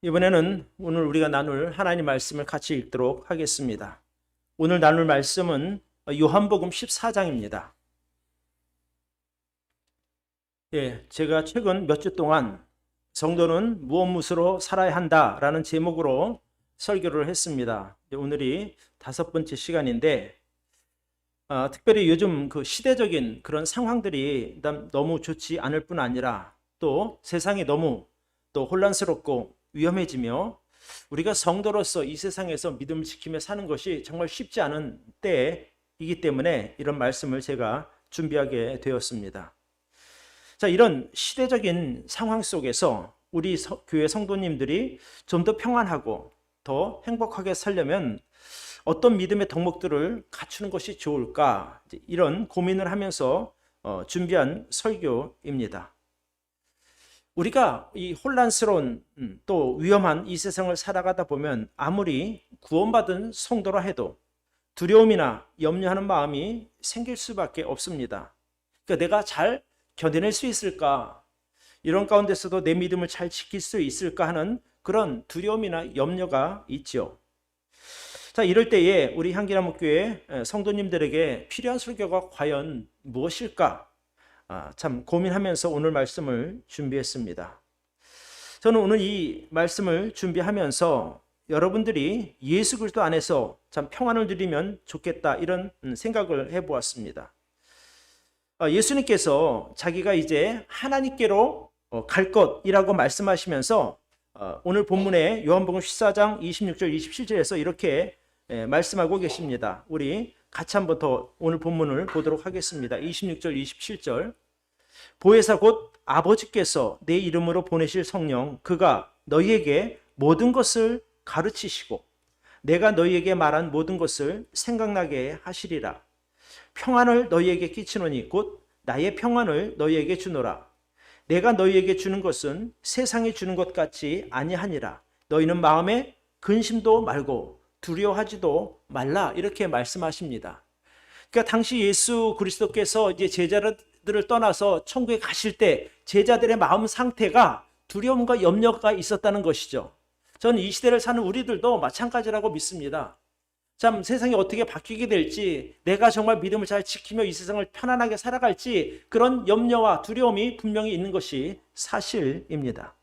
이번에는 오늘 우리가 나눌 하나님 말씀을 같이 읽도록 하겠습니다. 오늘 나눌 말씀은 요한복음 14장입니다. 제가 최근 몇 주 동안 성도는 무엇 무엇으로 살아야 한다라는 제목으로 설교를 했습니다. 오늘이 5번째 시간인데 특별히 요즘 그 시대적인 그런 상황들이 너무 좋지 않을 뿐 아니라 또 세상이 너무 또 혼란스럽고 위험해지며 우리가 성도로서 이 세상에서 믿음을 지키며 사는 것이 정말 쉽지 않은 때이기 때문에 이런 말씀을 제가 준비하게 되었습니다. 자, 이런 시대적인 상황 속에서 우리 교회 성도님들이 좀 더 평안하고 더 행복하게 살려면 어떤 믿음의 덕목들을 갖추는 것이 좋을까, 이런 고민을 하면서 준비한 설교입니다. 우리가 이 혼란스러운 또 위험한 이 세상을 살아가다 보면 아무리 구원받은 성도라 해도 두려움이나 염려하는 마음이 생길 수밖에 없습니다. 그러니까 내가 잘 견뎌낼 수 있을까? 이런 가운데서도 내 믿음을 잘 지킬 수 있을까 하는 그런 두려움이나 염려가 있죠. 자, 이럴 때에 우리 향기나무교회 성도님들에게 필요한 설교가 과연 무엇일까? 참 고민하면서 오늘 말씀을 준비했습니다. 저는 오늘 이 말씀을 준비하면서 여러분들이 예수 그리스도 안에서 참 평안을 누리면 좋겠다, 이런 생각을 해보았습니다. 예수님께서 자기가 이제 하나님께로 갈 것이라고 말씀하시면서 오늘 본문에 요한복음 14장 26절 27절에서 이렇게 말씀하고 계십니다. 우리 같이 한번 더 오늘 본문을 보도록 하겠습니다. 26절 27절. 보혜사 곧 아버지께서 내 이름으로 보내실 성령, 그가 너희에게 모든 것을 가르치시고 내가 너희에게 말한 모든 것을 생각나게 하시리라. 평안을 너희에게 끼치노니 곧 나의 평안을 너희에게 주노라. 내가 너희에게 주는 것은 세상이 주는 것 같지 아니하니라. 너희는 마음에 근심도 말고 두려워하지도 말라, 이렇게 말씀하십니다. 그러니까 당시 예수 그리스도께서 이제 제자들을 떠나서 천국에 가실 때 제자들의 마음 상태가 두려움과 염려가 있었다는 것이죠. 저는 이 시대를 사는 우리들도 마찬가지라고 믿습니다. 참 세상이 어떻게 바뀌게 될지, 내가 정말 믿음을 잘 지키며 이 세상을 편안하게 살아갈지, 그런 염려와 두려움이 분명히 있는 것이 사실입니다.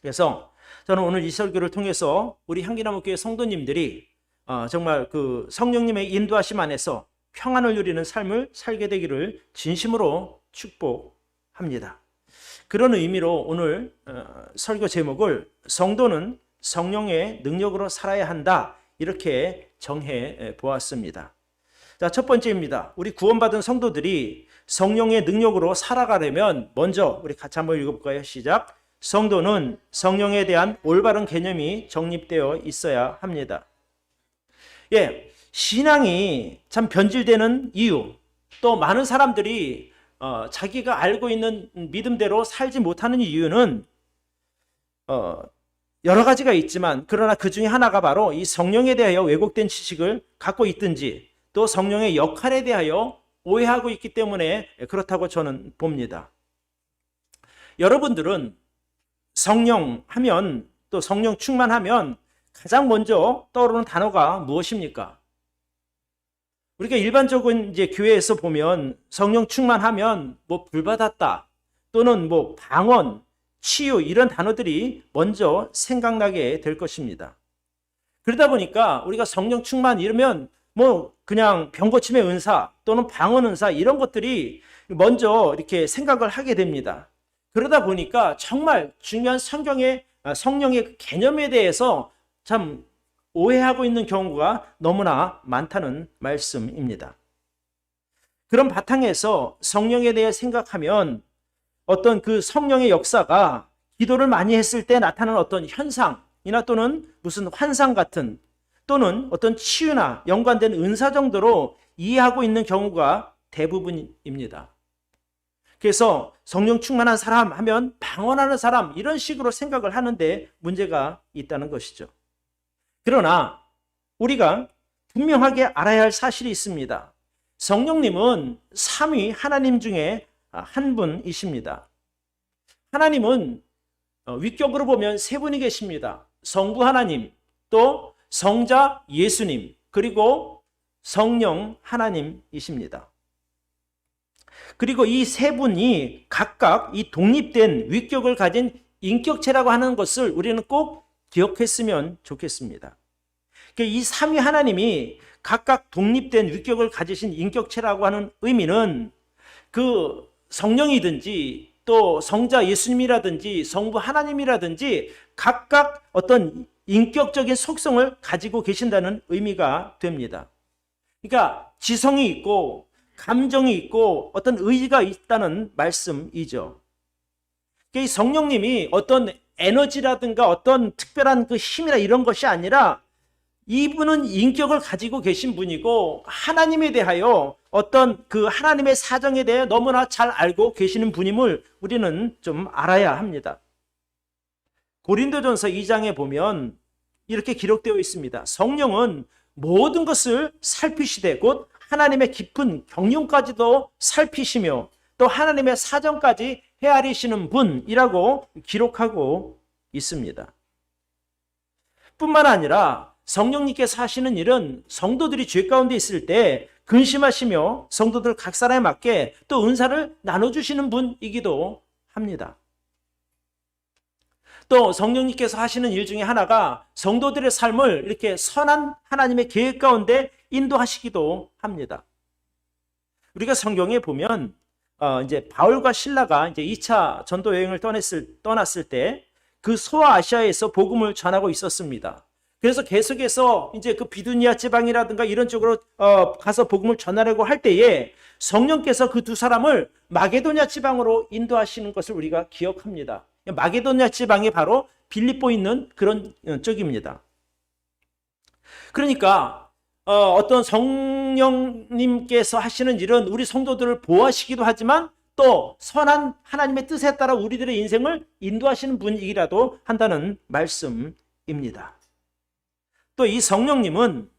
그래서 저는 오늘 이 설교를 통해서 우리 향기나무교회 성도님들이 정말 그 성령님의 인도하심 안에서 평안을 누리는 삶을 살게 되기를 진심으로 축복합니다. 그런 의미로 오늘 설교 제목을 성도는 성령의 능력으로 살아야 한다, 이렇게 정해 보았습니다. 자, 첫 번째입니다. 우리 구원받은 성도들이 성령의 능력으로 살아가려면 먼저 우리 같이 한번 읽어볼까요? 시작. 성도는 성령에 대한 올바른 개념이 정립되어 있어야 합니다. 신앙이 참 변질되는 이유, 또 많은 사람들이 자기가 알고 있는 믿음대로 살지 못하는 이유는 여러 가지가 있지만, 그러나 그 중에 하나가 바로 이 성령에 대하여 왜곡된 지식을 갖고 있든지 또 성령의 역할에 대하여 오해하고 있기 때문에 그렇다고 저는 봅니다. 여러분들은 성령 하면, 또 성령 충만하면 가장 먼저 떠오르는 단어가 무엇입니까? 우리가 일반적인 이제 교회에서 보면 성령 충만하면 뭐 불받았다, 또는 뭐 방언, 치유, 이런 단어들이 먼저 생각나게 될 것입니다. 그러다 보니까 우리가 성령 충만 이러면 뭐 그냥 병고침의 은사 또는 방언 은사, 이런 것들이 먼저 이렇게 생각을 하게 됩니다. 그러다 보니까 정말 중요한 성령의 개념에 대해서 참 오해하고 있는 경우가 너무나 많다는 말씀입니다. 그런 바탕에서 성령에 대해 생각하면 어떤 그 성령의 역사가 기도를 많이 했을 때 나타나는 어떤 현상이나 또는 무슨 환상 같은, 또는 어떤 치유나 연관된 은사 정도로 이해하고 있는 경우가 대부분입니다. 그래서 성령 충만한 사람 하면 방언하는 사람, 이런 식으로 생각을 하는데 문제가 있다는 것이죠. 그러나 우리가 분명하게 알아야 할 사실이 있습니다. 성령님은 삼위 하나님 중에 한 분이십니다. 하나님은 위격으로 보면 세 분이 계십니다. 성부 하나님, 또 성자 예수님, 그리고 성령 하나님이십니다. 그리고 이 세 분이 각각 이 독립된 위격을 가진 인격체라고 하는 것을 우리는 꼭 기억했으면 좋겠습니다. 이 삼위 하나님이 각각 독립된 위격을 가지신 인격체라고 하는 의미는 그 성령이든지 또 성자 예수님이라든지 성부 하나님이라든지 각각 어떤 인격적인 속성을 가지고 계신다는 의미가 됩니다. 그러니까 지성이 있고 감정이 있고 어떤 의지가 있다는 말씀이죠. 이 성령님이 어떤 에너지라든가 어떤 특별한 그 힘이나 이런 것이 아니라 이분은 인격을 가지고 계신 분이고 하나님에 대하여 어떤 그 하나님의 사정에 대해 너무나 잘 알고 계시는 분임을 우리는 좀 알아야 합니다. 고린도전서 2장에 보면 이렇게 기록되어 있습니다. 성령은 모든 것을 살피시되 곧 하나님의 깊은 경륜까지도 살피시며 또 하나님의 사정까지 헤아리시는 분이라고 기록하고 있습니다. 뿐만 아니라 성령님께서 하시는 일은 성도들이 죄 가운데 있을 때 근심하시며 성도들 각 사람에 맞게 또 은사를 나눠주시는 분이기도 합니다. 또 성령님께서 하시는 일 중에 하나가 성도들의 삶을 이렇게 선한 하나님의 계획 가운데 인도하시기도 합니다. 우리가 성경에 보면 이제 바울과 실라가 이제 2차 전도 여행을 떠났을 때 그 소아시아에서 복음을 전하고 있었습니다. 그래서 계속해서 이제 그 비두니아 지방이라든가 이런 쪽으로 가서 복음을 전하려고 할 때에 성령께서 그 두 사람을 마게도냐 지방으로 인도하시는 것을 우리가 기억합니다. 마게도냐 지방이 바로 빌립보 있는 그런 쪽입니다. 그러니까 어떤 성령님께서 하시는 일은 우리 성도들을 보호하시기도 하지만 또 선한 하나님의 뜻에 따라 우리들의 인생을 인도하시는 분이라도 한다는 말씀입니다. 또 이 성령님은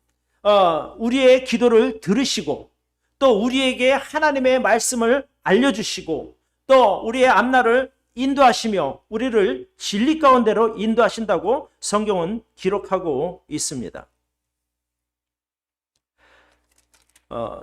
우리의 기도를 들으시고 또 우리에게 하나님의 말씀을 알려주시고 또 우리의 앞날을 인도하시며 우리를 진리 가운데로 인도하신다고 성경은 기록하고 있습니다.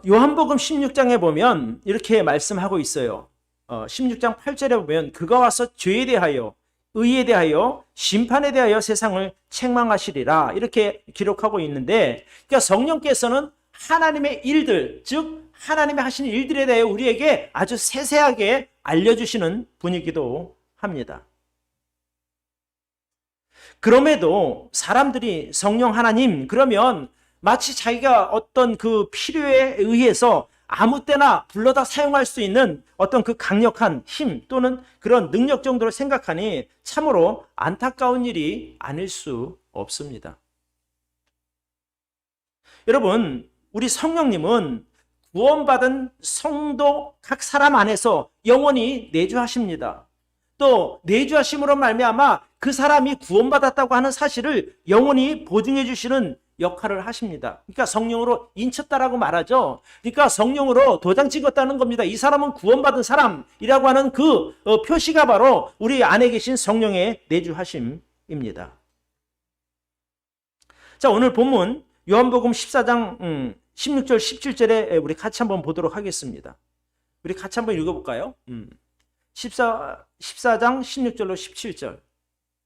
요한복음 16장에 보면 이렇게 말씀하고 있어요. 16장 8절에 보면 그가 와서 죄에 대하여 의에 대하여 심판에 대하여 세상을 책망하시리라 이렇게 기록하고 있는데, 그러니까 성령께서는 하나님의 일들, 즉 하나님의 하시는 일들에 대해 우리에게 아주 세세하게 알려주시는 분이기도 합니다. 그럼에도 사람들이 성령 하나님 그러면 마치 자기가 어떤 그 필요에 의해서 아무 때나 불러다 사용할 수 있는 어떤 그 강력한 힘 또는 그런 능력 정도로 생각하니 참으로 안타까운 일이 아닐 수 없습니다. 여러분, 우리 성령님은 구원받은 성도 각 사람 안에서 영원히 내주하십니다. 또 내주하심으로 말미암아 그 사람이 구원받았다고 하는 사실을 영원히 보증해 주시는 역할을 하십니다. 그러니까 성령으로 인쳤다라고 말하죠. 그러니까 성령으로 도장 찍었다는 겁니다. 이 사람은 구원받은 사람이라고 하는 그 표시가 바로 우리 안에 계신 성령의 내주하심입니다. 자, 오늘 본문 요한복음 14장 16절 17절에 우리 같이 한번 보도록 하겠습니다. 우리 같이 한번 읽어볼까요? 14장 16절로 17절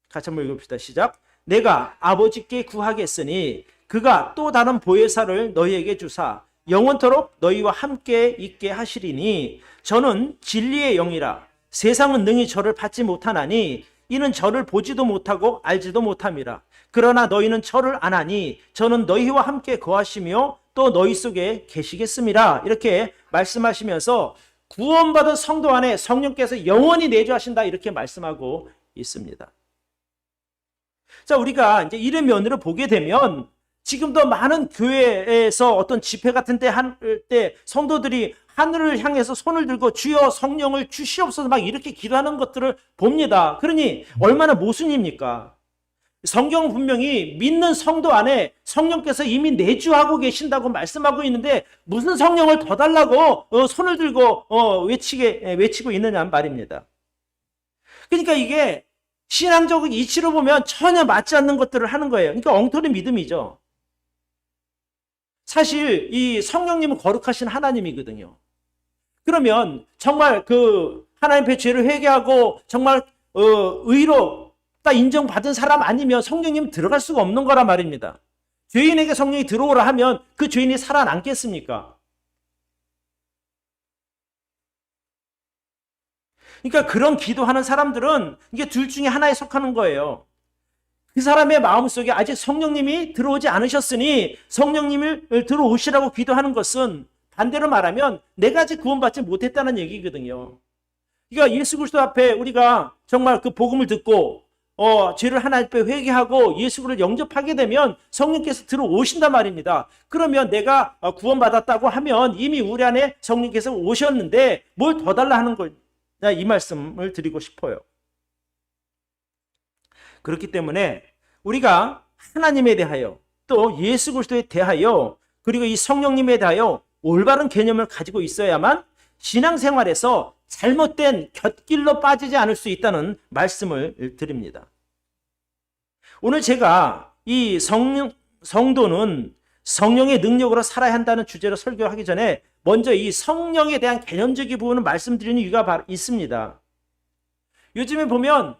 같이 한번 읽읍시다. 시작. 내가 아버지께 구하겠으니 그가 또 다른 보혜사를 너희에게 주사 영원토록 너희와 함께 있게 하시리니 저는 진리의 영이라. 세상은 능히 저를 받지 못하나니 이는 저를 보지도 못하고 알지도 못함이라. 그러나 너희는 저를 아나니 저는 너희와 함께 거하시며 또 너희 속에 계시겠음이라. 이렇게 말씀하시면서 구원받은 성도 안에 성령께서 영원히 내주하신다 이렇게 말씀하고 있습니다. 자, 우리가 이제 이런 면으로 보게 되면 지금도 많은 교회에서 어떤 집회 같은 때 할 때 성도들이 하늘을 향해서 손을 들고 주여 성령을 주시옵소서 막 이렇게 기도하는 것들을 봅니다. 그러니 얼마나 모순입니까? 성경은 분명히 믿는 성도 안에 성령께서 이미 내주하고 계신다고 말씀하고 있는데 무슨 성령을 더 달라고 손을 들고 외치고 있느냐 말입니다. 그러니까 이게 신앙적 이치로 보면 전혀 맞지 않는 것들을 하는 거예요. 그러니까 엉터리 믿음이죠. 사실 이 성령님은 거룩하신 하나님이거든요. 그러면 정말 그 하나님 앞에 죄를 회개하고 정말 의로 딱 인정받은 사람 아니면 성령님 들어갈 수가 없는 거란 말입니다. 죄인에게 성령이 들어오라 하면 그 죄인이 살아남겠습니까? 그러니까 그런 기도하는 사람들은 이게 둘 중에 하나에 속하는 거예요. 그 사람의 마음속에 아직 성령님이 들어오지 않으셨으니 성령님을 들어오시라고 기도하는 것은 반대로 말하면 내가 아직 구원받지 못했다는 얘기거든요. 그러니까 예수 그리스도 앞에 우리가 정말 그 복음을 듣고 죄를 하나님 앞에 회개하고 예수 그리스도를 영접하게 되면 성령께서 들어오신단 말입니다. 그러면 내가 구원받았다고 하면 이미 우리 안에 성령께서 오셨는데 뭘 더 달라 하는 거냐, 이 말씀을 드리고 싶어요. 그렇기 때문에 우리가 하나님에 대하여 또 예수 그리스도에 대하여 그리고 이 성령님에 대하여 올바른 개념을 가지고 있어야만 신앙생활에서 잘못된 곁길로 빠지지 않을 수 있다는 말씀을 드립니다. 오늘 제가 이 성도는 성령의 능력으로 살아야 한다는 주제로 설교하기 전에 먼저 이 성령에 대한 개념적인 부분을 말씀드리는 이유가 바로 있습니다. 요즘에 보면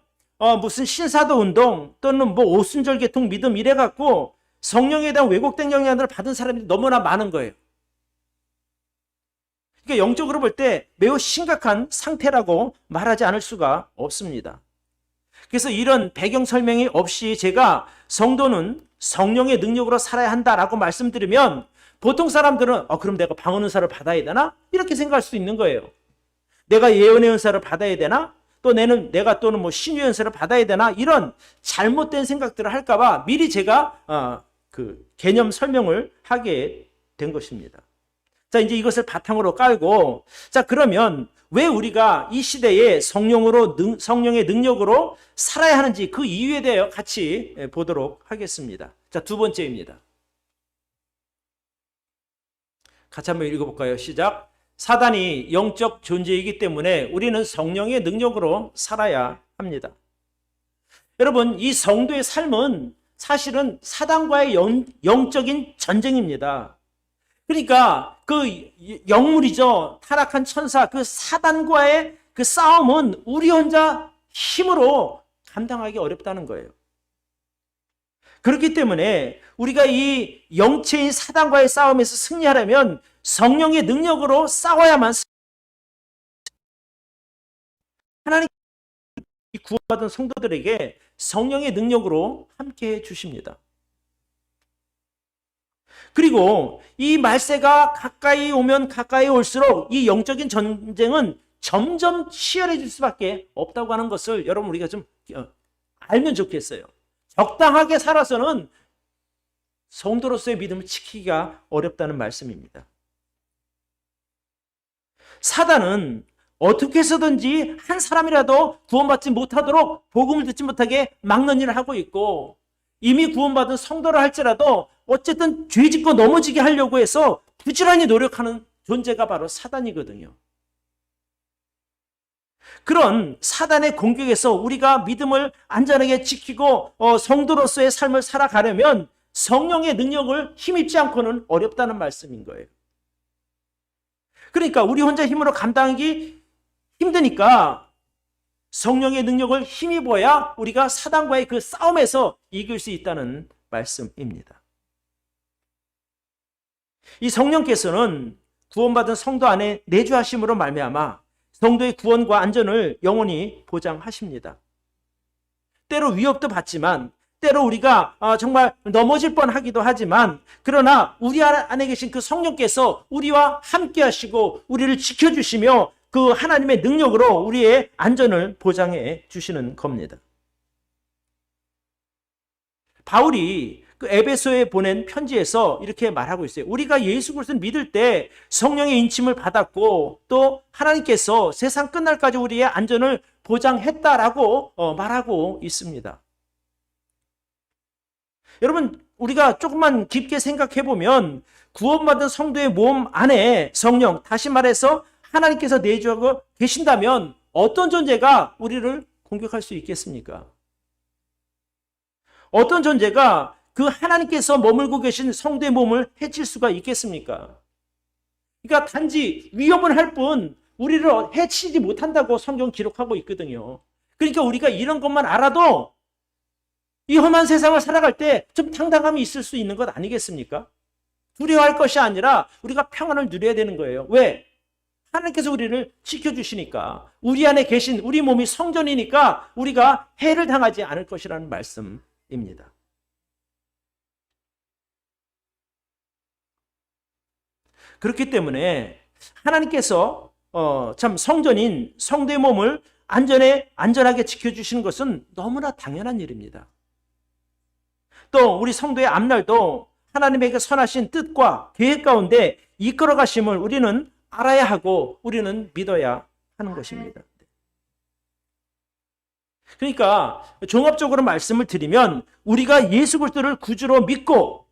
무슨 신사도 운동 또는 뭐 오순절 계통 믿음 이래갖고 성령에 대한 왜곡된 영향을 받은 사람이 너무나 많은 거예요. 그러니까 영적으로 볼 때 매우 심각한 상태라고 말하지 않을 수가 없습니다. 그래서 이런 배경 설명이 없이 제가 성도는 성령의 능력으로 살아야 한다라고 말씀드리면 보통 사람들은 그럼 내가 방언 은사를 받아야 되나? 이렇게 생각할 수 있는 거예요. 내가 예언의 은사를 받아야 되나? 또 내가 또는 뭐 신유의 은사를 받아야 되나? 이런 잘못된 생각들을 할까봐 미리 제가 그 개념 설명을 하게 된 것입니다. 자, 이제 이것을 바탕으로 깔고, 자, 그러면 왜 우리가 이 시대에 성령의 능력으로 살아야 하는지 그 이유에 대해 같이 보도록 하겠습니다. 자, 두 번째입니다. 같이 한번 읽어볼까요? 시작. 사단이 영적 존재이기 때문에 우리는 성령의 능력으로 살아야 합니다. 여러분, 이 성도의 삶은 사실은 사단과의 영적인 전쟁입니다. 그러니까 그 영물이죠. 타락한 천사, 그 사단과의 그 싸움은 우리 혼자 힘으로 감당하기 어렵다는 거예요. 그렇기 때문에 우리가 이 영체인 사단과의 싸움에서 승리하려면 성령의 능력으로 싸워야만 하나님 구원받은 성도들에게 성령의 능력으로 함께해 주십니다. 그리고 이 말세가 가까이 오면 가까이 올수록 이 영적인 전쟁은 점점 치열해질 수밖에 없다고 하는 것을 여러분 우리가 좀 알면 좋겠어요. 적당하게 살아서는 성도로서의 믿음을 지키기가 어렵다는 말씀입니다. 사단은 어떻게 해서든지 한 사람이라도 구원받지 못하도록 복음을 듣지 못하게 막는 일을 하고 있고, 이미 구원받은 성도를 할지라도 어쨌든 죄짓고 넘어지게 하려고 해서 부지런히 노력하는 존재가 바로 사단이거든요. 그런 사단의 공격에서 우리가 믿음을 안전하게 지키고 성도로서의 삶을 살아가려면 성령의 능력을 힘입지 않고는 어렵다는 말씀인 거예요. 그러니까 우리 혼자 힘으로 감당하기 힘드니까 성령의 능력을 힘입어야 우리가 사단과의 그 싸움에서 이길 수 있다는 말씀입니다. 이 성령께서는 구원받은 성도 안에 내주하심으로 말미암아 성도의 구원과 안전을 영원히 보장하십니다. 때로 위협도 받지만, 때로 우리가 정말 넘어질 뻔하기도 하지만, 그러나 우리 안에 계신 그 성령께서 우리와 함께 하시고 우리를 지켜주시며 그 하나님의 능력으로 우리의 안전을 보장해 주시는 겁니다. 바울이 그 에베소에 보낸 편지에서 이렇게 말하고 있어요. 우리가 예수 그리스도를 믿을 때 성령의 인침을 받았고 또 하나님께서 세상 끝날까지 우리의 안전을 보장했다라고 말하고 있습니다. 여러분, 우리가 조금만 깊게 생각해 보면 구원받은 성도의 몸 안에 성령, 다시 말해서 하나님께서 내주하고 계신다면 어떤 존재가 우리를 공격할 수 있겠습니까? 어떤 존재가 그 하나님께서 머물고 계신 성도의 몸을 해칠 수가 있겠습니까? 그러니까 단지 위협을 할 뿐 우리를 해치지 못한다고 성경 기록하고 있거든요. 그러니까 우리가 이런 것만 알아도 이 험한 세상을 살아갈 때 좀 당당함이 있을 수 있는 것 아니겠습니까? 두려워할 것이 아니라 우리가 평안을 누려야 되는 거예요. 왜? 하나님께서 우리를 지켜주시니까, 우리 안에 계신 우리 몸이 성전이니까 우리가 해를 당하지 않을 것이라는 말씀입니다. 그렇기 때문에 하나님께서 참 성전인 성도의 몸을 안전하게 지켜주시는 것은 너무나 당연한 일입니다. 또 우리 성도의 앞날도 하나님에게 선하신 뜻과 계획 가운데 이끌어 가심을 우리는 알아야 하고 우리는 믿어야 하는 것입니다. 그러니까 종합적으로 말씀을 드리면 우리가 예수 그리스도를 구주로 믿고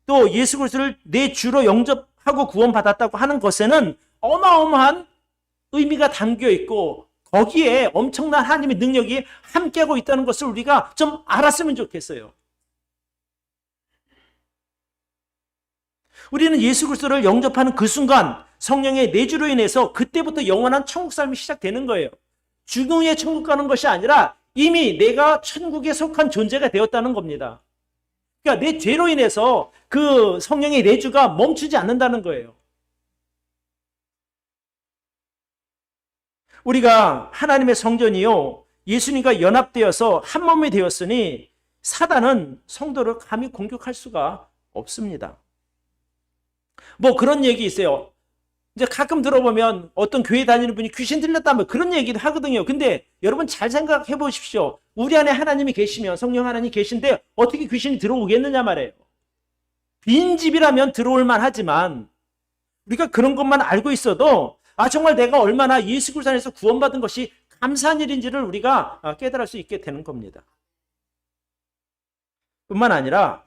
또 예수 그리스도를 내 주로 영접하고 구원받았다고 하는 것에는 어마어마한 의미가 담겨 있고 거기에 엄청난 하나님의 능력이 함께하고 있다는 것을 우리가 좀 알았으면 좋겠어요. 우리는 예수 그리스도를 영접하는 그 순간 성령의 내주로 인해서 그때부터 영원한 천국 삶이 시작되는 거예요. 죽음 후에 천국 가는 것이 아니라 이미 내가 천국에 속한 존재가 되었다는 겁니다. 그러니까 내 죄로 인해서 그 성령의 내주가 멈추지 않는다는 거예요. 우리가 하나님의 성전이요 예수님과 연합되어서 한 몸이 되었으니 사단은 성도를 감히 공격할 수가 없습니다. 뭐 그런 얘기 있어요. 이제 가끔 들어보면 어떤 교회 다니는 분이 귀신 들렸다면 그런 얘기도 하거든요. 근데 여러분 잘 생각해 보십시오. 우리 안에 하나님이 계시면 성령 하나님이 계신데 어떻게 귀신이 들어오겠느냐 말이에요. 빈집이라면 들어올 만하지만 우리가 그런 것만 알고 있어도 정말 내가 얼마나 예수 그리스도 안에서 구원받은 것이 감사한 일인지를 우리가 깨달을 수 있게 되는 겁니다. 뿐만 아니라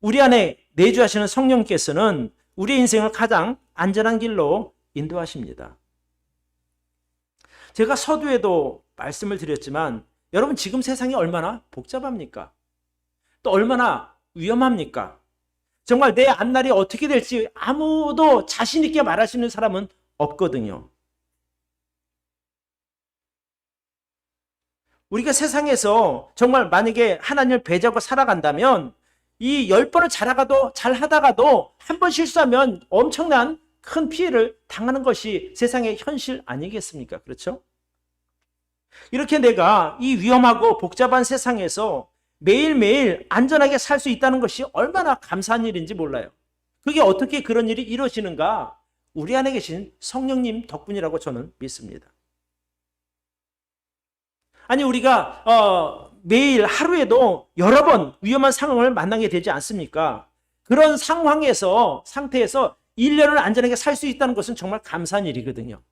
우리 안에 내주하시는 성령께서는 우리의 인생을 가장 안전한 길로 인도하십니다. 제가 서두에도 말씀을 드렸지만 여러분 지금 세상이 얼마나 복잡합니까? 또 얼마나 위험합니까? 정말 내 앞날이 어떻게 될지 아무도 자신 있게 말할 수 있는 사람은 없거든요. 우리가 세상에서 정말 만약에 하나님을 배제하고 살아간다면 이 10번을 잘하다가도 한 번 실수하면 엄청난 큰 피해를 당하는 것이 세상의 현실 아니겠습니까? 그렇죠? 이렇게 내가 이 위험하고 복잡한 세상에서 매일매일 안전하게 살 수 있다는 것이 얼마나 감사한 일인지 몰라요. 그게 어떻게 그런 일이 이루어지는가? 우리 안에 계신 성령님 덕분이라고 저는 믿습니다. 아니 우리가 매일 하루에도 여러 번 위험한 상황을 만나게 되지 않습니까? 그런 상태에서 1년을 안전하게 살 수 있다는 것은 정말 감사한 일이거든요.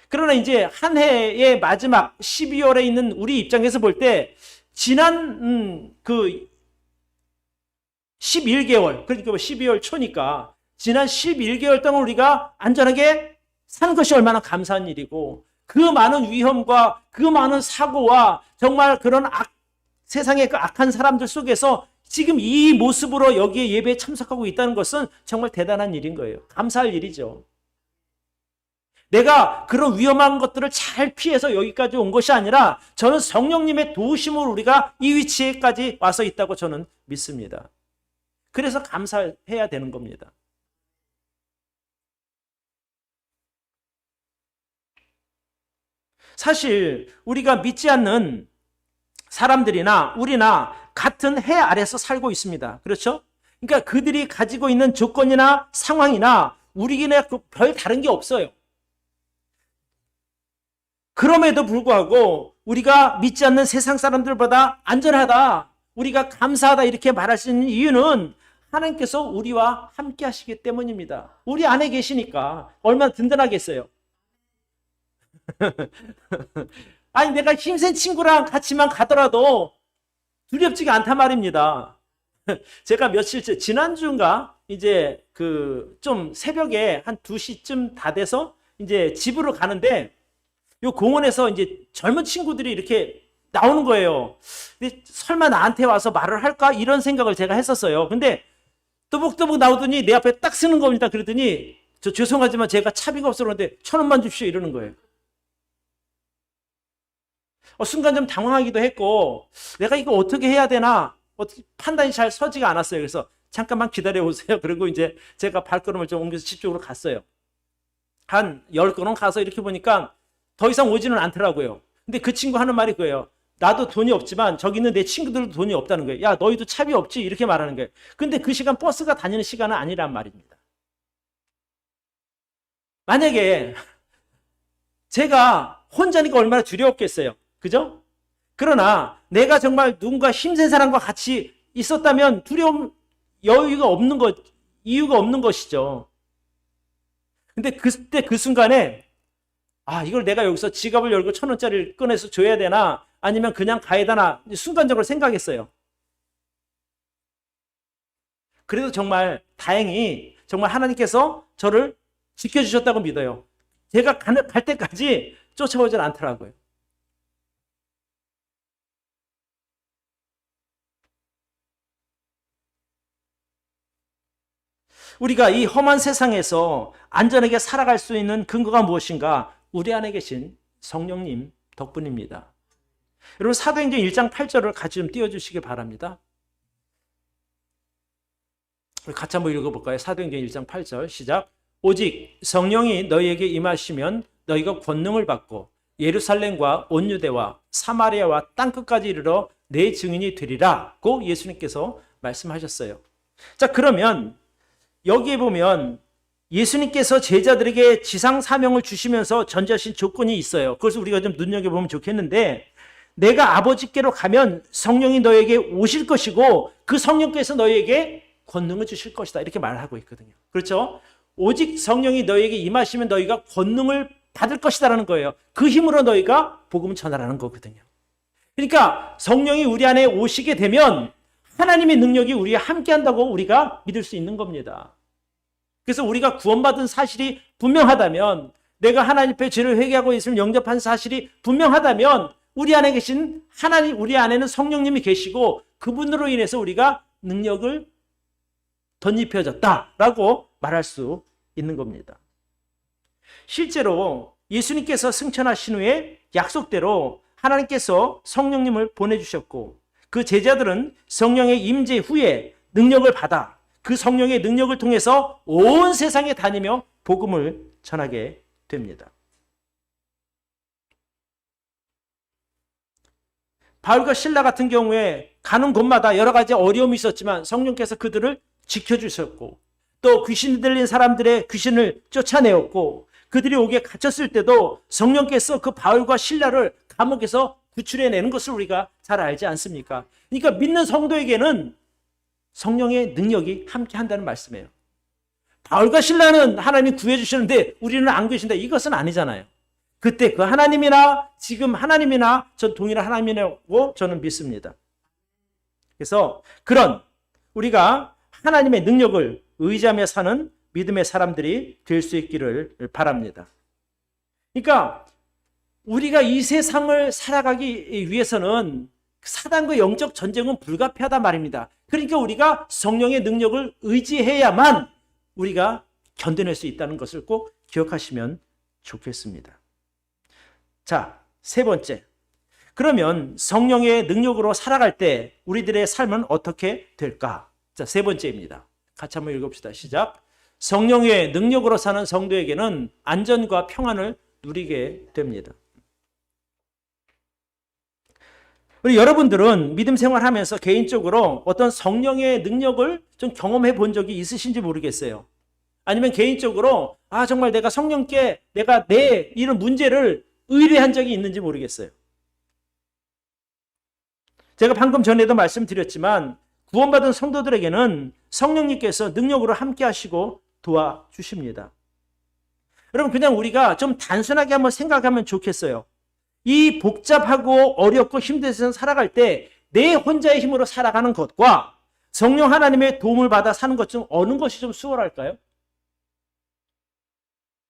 그러나 이제 한 해의 마지막 12월에 있는 우리 입장에서 볼 때 지난 그 11개월, 그러니까 12월 초니까 지난 11개월 동안 우리가 안전하게 사는 것이 얼마나 감사한 일이고 그 많은 위험과 그 많은 사고와 정말 그런 세상의 그 악한 사람들 속에서 지금 이 모습으로 여기에 예배에 참석하고 있다는 것은 정말 대단한 일인 거예요. 감사할 일이죠. 내가 그런 위험한 것들을 잘 피해서 여기까지 온 것이 아니라 저는 성령님의 도우심으로 우리가 이 위치에까지 와서 있다고 저는 믿습니다. 그래서 감사해야 되는 겁니다. 사실 우리가 믿지 않는 사람들이나 우리나 같은 해 아래서 살고 있습니다. 그렇죠? 그러니까 그들이 가지고 있는 조건이나 상황이나 우리에게 별 다른 게 없어요. 그럼에도 불구하고 우리가 믿지 않는 세상 사람들보다 안전하다, 우리가 감사하다 이렇게 말할 수 있는 이유는 하나님께서 우리와 함께 하시기 때문입니다. 우리 안에 계시니까 얼마나 든든하겠어요. 아니 내가 힘센 친구랑 같이만 가더라도 두렵지가 않단 말입니다. 제가 며칠째 지난주인가 이제 그 좀 새벽에 한 2시쯤 다 돼서 이제 집으로 가는데 요 공원에서 이제 젊은 친구들이 이렇게 나오는 거예요. 근데 설마 나한테 와서 말을 할까? 이런 생각을 제가 했었어요. 근데 또복또복 나오더니 내 앞에 딱 쓰는 겁니다. 그러더니 저 죄송하지만 제가 차비가 없어 그런데 1,000원만 주십시오 이러는 거예요. 순간 좀 당황하기도 했고 내가 이거 어떻게 해야 되나 어떻게 판단이 잘 서지가 않았어요. 그래서 잠깐만 기다려 오세요. 그리고 이제 제가 발걸음을 좀 옮겨서 집 쪽으로 갔어요. 한 10걸음 가서 이렇게 보니까 더 이상 오지는 않더라고요. 근데 그 친구 하는 말이 그거예요. 나도 돈이 없지만 저기 있는 내 친구들도 돈이 없다는 거예요. 야, 너희도 차비 없지? 이렇게 말하는 거예요. 근데 그 시간 버스가 다니는 시간은 아니란 말입니다. 만약에 제가 혼자니까 얼마나 두려웠겠어요. 그죠? 그러나 내가 정말 누군가 힘센 사람과 같이 있었다면 두려움, 여유가 없는 것, 이유가 없는 것이죠. 근데 그때 그 순간에 이걸 내가 여기서 지갑을 열고 1,000원짜리를 꺼내서 줘야 되나 아니면 그냥 가야 되나 순간적으로 생각했어요. 그래도 정말 다행히 정말 하나님께서 저를 지켜주셨다고 믿어요. 제가 갈 때까지 쫓아오질 않더라고요. 우리가 이 험한 세상에서 안전하게 살아갈 수 있는 근거가 무엇인가? 우리 안에 계신 성령님 덕분입니다. 여러분 사도행전 1장 8절을 같이 좀 띄워주시기 바랍니다. 우리 같이 한번 읽어볼까요? 사도행전 1장 8절 시작. 오직 성령이 너희에게 임하시면 너희가 권능을 받고 예루살렘과 온 유대와 사마리아와 땅끝까지 이르러 내 증인이 되리라고 예수님께서 말씀하셨어요. 자, 그러면 여기에 보면 예수님께서 제자들에게 지상 사명을 주시면서 전제하신 조건이 있어요. 그것을 우리가 좀 눈여겨보면 좋겠는데 내가 아버지께로 가면 성령이 너에게 오실 것이고 그 성령께서 너에게 권능을 주실 것이다. 이렇게 말을 하고 있거든요. 그렇죠? 오직 성령이 너에게 임하시면 너희가 권능을 받을 것이다라는 거예요. 그 힘으로 너희가 복음을 전하라는 거거든요. 그러니까 성령이 우리 안에 오시게 되면 하나님의 능력이 우리와 함께한다고 우리가 믿을 수 있는 겁니다. 그래서 우리가 구원받은 사실이 분명하다면 내가 하나님 앞에 죄를 회개하고 있음을 영접한 사실이 분명하다면 우리 안에 계신 하나님, 우리 안에는 성령님이 계시고 그분으로 인해서 우리가 능력을 덧입혀졌다라고 말할 수 있는 겁니다. 실제로 예수님께서 승천하신 후에 약속대로 하나님께서 성령님을 보내주셨고 그 제자들은 성령의 임재 후에 능력을 받아 그 성령의 능력을 통해서 온 세상에 다니며 복음을 전하게 됩니다. 바울과 실라 같은 경우에 가는 곳마다 여러 가지 어려움이 있었지만 성령께서 그들을 지켜주셨고 또 귀신 들린 사람들의 귀신을 쫓아내었고 그들이 옥에 갇혔을 때도 성령께서 그 바울과 실라를 감옥에서 구출해내는 것을 우리가 잘 알지 않습니까? 그러니까 믿는 성도에게는 성령의 능력이 함께 한다는 말씀이에요. 바울과 실라는 하나님이 구해주시는데 우리는 안 구해주신다. 이것은 아니잖아요. 그때 그 하나님이나 지금 하나님이나 전 동일한 하나님이라고 저는 믿습니다. 그래서 그런 우리가 하나님의 능력을 의지하며 사는 믿음의 사람들이 될 수 있기를 바랍니다. 그러니까 우리가 이 세상을 살아가기 위해서는 사단과 영적 전쟁은 불가피하단 말입니다. 그러니까 우리가 성령의 능력을 의지해야만 우리가 견뎌낼 수 있다는 것을 꼭 기억하시면 좋겠습니다. 자, 세 번째. 그러면 성령의 능력으로 살아갈 때 우리들의 삶은 어떻게 될까? 자, 세 번째입니다. 같이 한번 읽읍시다. 시작. 성령의 능력으로 사는 성도에게는 안전과 평안을 누리게 됩니다. 우리 여러분들은 믿음 생활하면서 개인적으로 어떤 성령의 능력을 좀 경험해 본 적이 있으신지 모르겠어요. 아니면 개인적으로 정말 내가 성령께 내가 내 이런 문제를 의뢰한 적이 있는지 모르겠어요. 제가 방금 전에도 말씀드렸지만 구원받은 성도들에게는 성령님께서 능력으로 함께 하시고 도와주십니다. 여러분 그냥 우리가 좀 단순하게 한번 생각하면 좋겠어요. 이 복잡하고 어렵고 힘든 세상 살아갈 때 내 혼자의 힘으로 살아가는 것과 성령 하나님의 도움을 받아 사는 것 중 어느 것이 좀 수월할까요?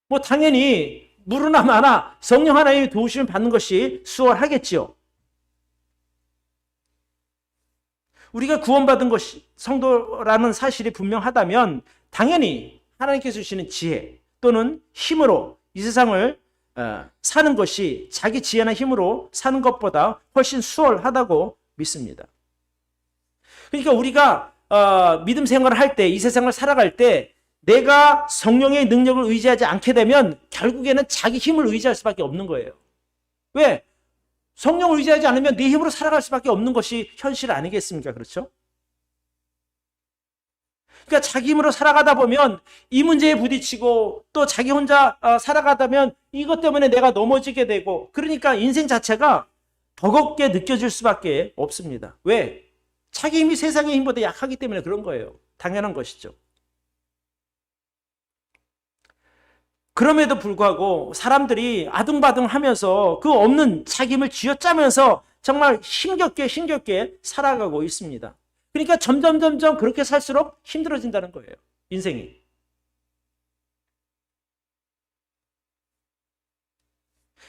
뭐 당연히 무르나 마나 성령 하나님의 도우심을 받는 것이 수월하겠지요. 우리가 구원받은 것이 성도라는 사실이 분명하다면 당연히 하나님께서 주시는 지혜 또는 힘으로 이 세상을 사는 것이 자기 지혜나 힘으로 사는 것보다 훨씬 수월하다고 믿습니다. 그러니까 우리가 믿음 생활을 할 때, 이 세상을 살아갈 때 내가 성령의 능력을 의지하지 않게 되면 결국에는 자기 힘을 의지할 수밖에 없는 거예요. 왜? 성령을 의지하지 않으면 내 힘으로 살아갈 수밖에 없는 것이 현실 아니겠습니까? 그렇죠? 그러니까 자기 힘으로 살아가다 보면 이 문제에 부딪히고 또 자기 혼자 살아가다면 이것 때문에 내가 넘어지게 되고, 그러니까 인생 자체가 버겁게 느껴질 수밖에 없습니다. 왜? 자기 힘이 세상의 힘보다 약하기 때문에 그런 거예요. 당연한 것이죠. 그럼에도 불구하고 사람들이 아둥바둥 하면서 그 없는 자기 힘을 쥐어짜면서 정말 힘겹게 살아가고 있습니다. 그러니까 점점 그렇게 살수록 힘들어진다는 거예요. 인생이.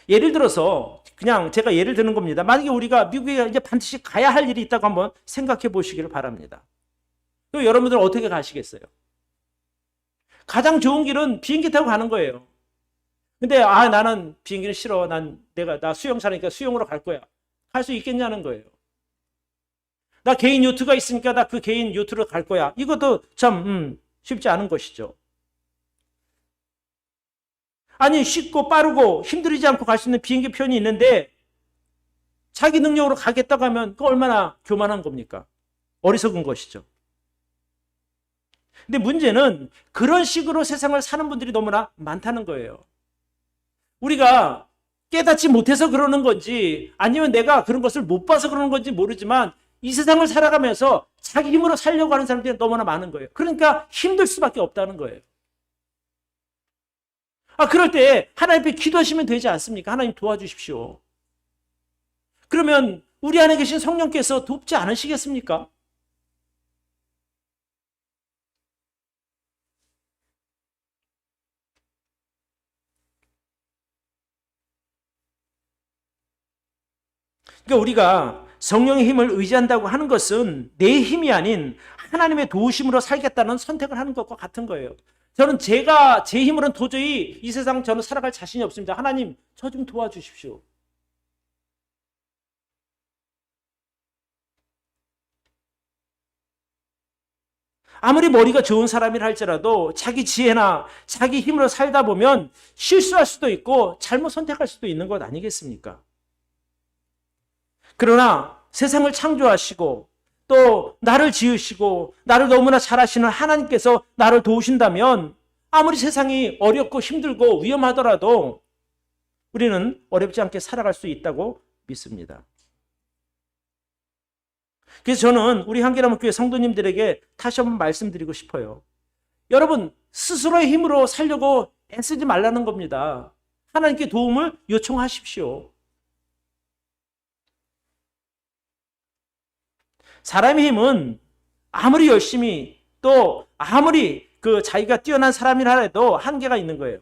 예를 들어서 그냥 제가 예를 드는 겁니다. 만약에 우리가 미국에 이제 반드시 가야 할 일이 있다고 한번 생각해 보시기를 바랍니다. 그럼 여러분들은 어떻게 가시겠어요? 가장 좋은 길은 비행기 타고 가는 거예요. 근데 나는 비행기는 싫어. 나 수영 잘하니까 수영으로 갈 거야. 갈 수 있겠냐는 거예요. 나 개인 요트가 있으니까 나 그 개인 요트로 갈 거야. 이것도 참 쉽지 않은 것이죠. 아니, 쉽고 빠르고 힘들이지 않고 갈 수 있는 비행기 편이 있는데 자기 능력으로 가겠다고 하면 그 얼마나 교만한 겁니까? 어리석은 것이죠. 근데 문제는 그런 식으로 세상을 사는 분들이 너무나 많다는 거예요. 우리가 깨닫지 못해서 그러는 건지 아니면 내가 그런 것을 못 봐서 그러는 건지 모르지만 이 세상을 살아가면서 자기 힘으로 살려고 하는 사람들이 너무나 많은 거예요. 그러니까 힘들 수밖에 없다는 거예요. 그럴 때 하나님 앞에 기도하시면 되지 않습니까? 하나님 도와주십시오. 그러면 우리 안에 계신 성령께서 돕지 않으시겠습니까? 그러니까 우리가 성령의 힘을 의지한다고 하는 것은 내 힘이 아닌 하나님의 도우심으로 살겠다는 선택을 하는 것과 같은 거예요. 저는 제 힘으로는 도저히 이 세상 저는 살아갈 자신이 없습니다. 하나님, 저 좀 도와주십시오. 아무리 머리가 좋은 사람이라 할지라도 자기 지혜나 자기 힘으로 살다 보면 실수할 수도 있고 잘못 선택할 수도 있는 것 아니겠습니까? 그러나 세상을 창조하시고 또 나를 지으시고 나를 너무나 잘 아시는 하나님께서 나를 도우신다면 아무리 세상이 어렵고 힘들고 위험하더라도 우리는 어렵지 않게 살아갈 수 있다고 믿습니다. 그래서 저는 우리 한계나무교회 성도님들에게 다시 한번 말씀드리고 싶어요. 여러분, 스스로의 힘으로 살려고 애쓰지 말라는 겁니다. 하나님께 도움을 요청하십시오. 사람의 힘은 아무리 열심히 또 아무리 자기가 뛰어난 사람이라 해도 한계가 있는 거예요.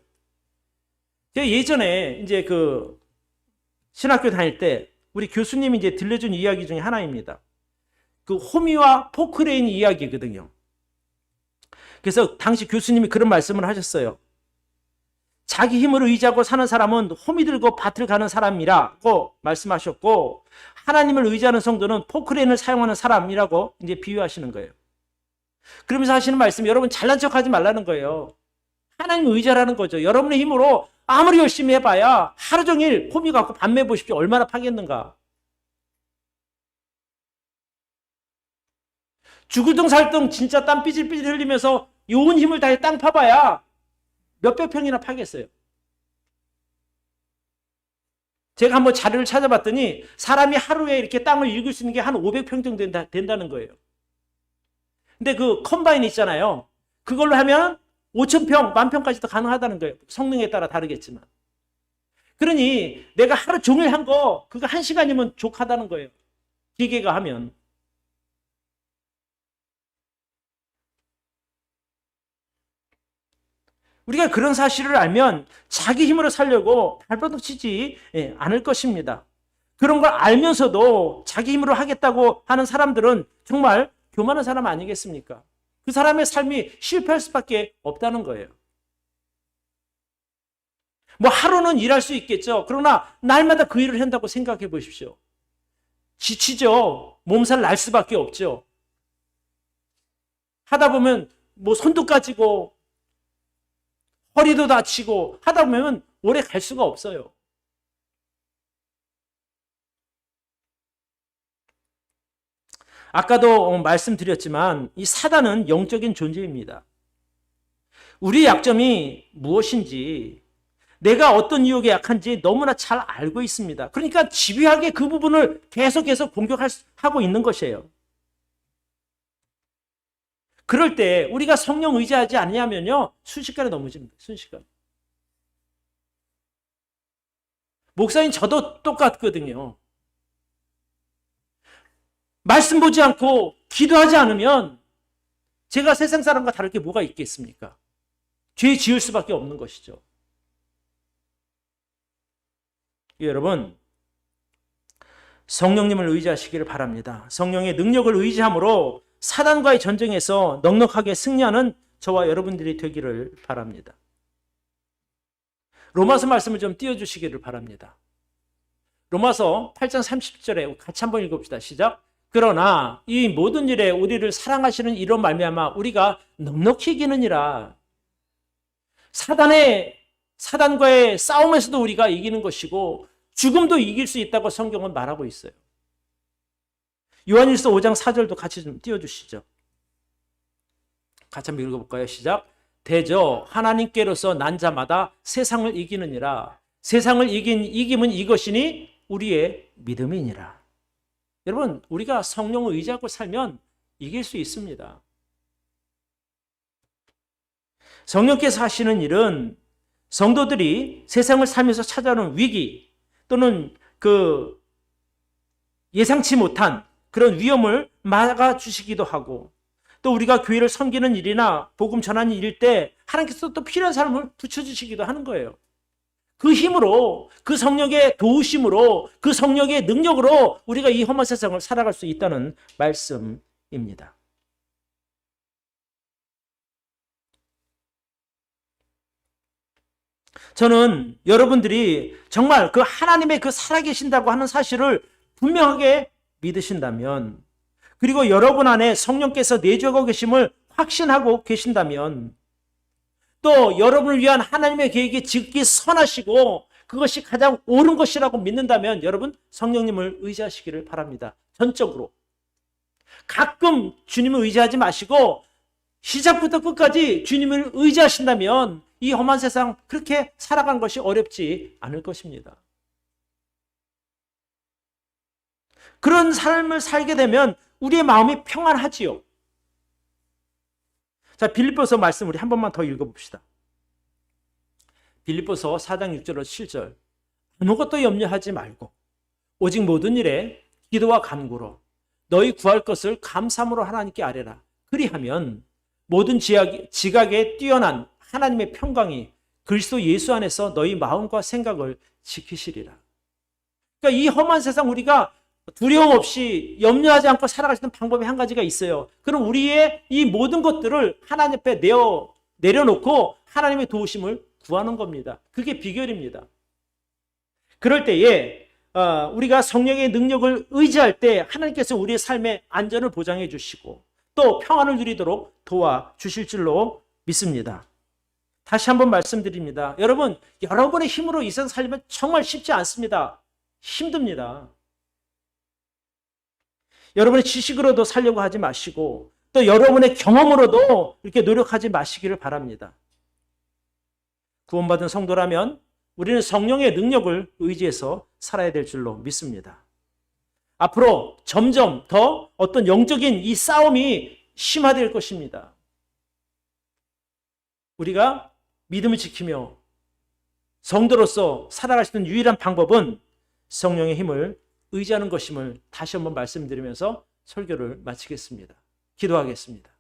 제가 예전에 이제 신학교 다닐 때 우리 교수님이 이제 들려준 이야기 중에 하나입니다. 호미와 포크레인 이야기거든요. 그래서 당시 교수님이 그런 말씀을 하셨어요. 자기 힘을 의지하고 사는 사람은 호미 들고 밭을 가는 사람이라고 말씀하셨고, 하나님을 의지하는 성도는 포크레인을 사용하는 사람이라고 이제 비유하시는 거예요. 그러면서 하시는 말씀, 여러분 잘난 척 하지 말라는 거예요. 하나님을 의지하라는 거죠. 여러분의 힘으로 아무리 열심히 해봐야 하루 종일 호미 갖고 밥 매보십시오. 얼마나 파겠는가. 죽을둥살둥 진짜 땀 삐질삐질 흘리면서 온 힘을 다해 땅 파봐야 몇백 평이나 파겠어요. 제가 한번 자료를 찾아봤더니 사람이 하루에 이렇게 땅을 읽을 수 있는 게 한 500평 정도 된다는 거예요. 근데 컴바인 있잖아요. 그걸로 하면 5,000평, 10,000평까지도 가능하다는 거예요. 성능에 따라 다르겠지만. 그러니 내가 하루 종일 한 거 그거 1시간이면 족하다는 거예요. 기계가 하면. 우리가 그런 사실을 알면 자기 힘으로 살려고 발버둥 치지 않을 것입니다. 그런 걸 알면서도 자기 힘으로 하겠다고 하는 사람들은 정말 교만한 사람 아니겠습니까? 그 사람의 삶이 실패할 수밖에 없다는 거예요. 뭐 하루는 일할 수 있겠죠. 그러나 날마다 그 일을 한다고 생각해 보십시오. 지치죠. 몸살 날 수밖에 없죠. 하다 보면 뭐 손도 까지고 허리도 다치고 하다 보면 오래 갈 수가 없어요. 아까도 말씀드렸지만 이 사단은 영적인 존재입니다. 우리의 약점이 무엇인지, 내가 어떤 유혹에 약한지 너무나 잘 알고 있습니다. 그러니까 집요하게 그 부분을 계속해서 공격하고 있는 것이에요. 그럴 때 우리가 성령 의지하지 않냐면요, 순식간에 넘어집니다. 순식간에. 목사님 저도 똑같거든요. 말씀 보지 않고 기도하지 않으면 제가 세상 사람과 다를 게 뭐가 있겠습니까? 죄 지을 수밖에 없는 것이죠. 여러분, 성령님을 의지하시기를 바랍니다. 성령의 능력을 의지함으로 사단과의 전쟁에서 넉넉하게 승리하는 저와 여러분들이 되기를 바랍니다. 로마서 말씀을 좀 띄워주시기를 바랍니다. 로마서 8장 30절에 같이 한번 읽읍시다. 시작. 그러나 이 모든 일에 우리를 사랑하시는 이로 말미암아 우리가 넉넉히 이기느니라. 사단과의 싸움에서도 우리가 이기는 것이고 죽음도 이길 수 있다고 성경은 말하고 있어요. 요한일서 5장 4절도 같이 좀 띄워주시죠. 같이 한번 읽어볼까요? 시작. 대저 하나님께로서 난 자마다 세상을 이기느니라. 세상을 이긴 이김은 이것이니 우리의 믿음이니라. 여러분, 우리가 성령을 의지하고 살면 이길 수 있습니다. 성령께서 하시는 일은 성도들이 세상을 살면서 찾아오는 위기 또는 그 예상치 못한 그런 위험을 막아주시기도 하고, 또 우리가 교회를 섬기는 일이나 복음 전하는 일일 때 하나님께서 또 필요한 사람을 붙여주시기도 하는 거예요. 그 힘으로, 그 성령의 도우심으로, 그 성령의 능력으로 우리가 이 험한 세상을 살아갈 수 있다는 말씀입니다. 저는 여러분들이 정말 그 하나님의 그 살아계신다고 하는 사실을 분명하게 믿으신다면, 그리고 여러분 안에 성령께서 내주하고 계심을 확신하고 계신다면, 또 여러분을 위한 하나님의 계획이 지극히 선하시고 그것이 가장 옳은 것이라고 믿는다면 여러분 성령님을 의지하시기를 바랍니다. 전적으로. 가끔 주님을 의지하지 마시고 시작부터 끝까지 주님을 의지하신다면 이 험한 세상 그렇게 살아가는 것이 어렵지 않을 것입니다. 그런 삶을 살게 되면 우리의 마음이 평안하지요. 자, 빌립보서 말씀 우리 한 번만 더 읽어봅시다. 빌립보서 4장 6절로 7절. 아무것도 염려하지 말고 오직 모든 일에 기도와 간구로 너희 구할 것을 감사함으로 하나님께 아뢰라. 그리하면 모든 지각에 뛰어난 하나님의 평강이 그리스도 예수 안에서 너희 마음과 생각을 지키시리라. 그러니까 이 험한 세상 우리가 두려움 없이 염려하지 않고 살아갈 수 있는 방법이 한 가지가 있어요. 그럼 우리의 이 모든 것들을 하나님 앞에 내려놓고 하나님의 도우심을 구하는 겁니다. 그게 비결입니다. 그럴 때에 우리가 성령의 능력을 의지할 때 하나님께서 우리의 삶의 안전을 보장해 주시고 또 평안을 누리도록 도와주실 줄로 믿습니다. 다시 한번 말씀드립니다. 여러분의 힘으로 이 세상 살려면 정말 쉽지 않습니다. 힘듭니다. 여러분의 지식으로도 살려고 하지 마시고 또 여러분의 경험으로도 이렇게 노력하지 마시기를 바랍니다. 구원받은 성도라면 우리는 성령의 능력을 의지해서 살아야 될 줄로 믿습니다. 앞으로 점점 더 어떤 영적인 이 싸움이 심화될 것입니다. 우리가 믿음을 지키며 성도로서 살아갈 수 있는 유일한 방법은 성령의 힘을 의지하는 것임을 다시 한번 말씀드리면서 설교를 마치겠습니다. 기도하겠습니다.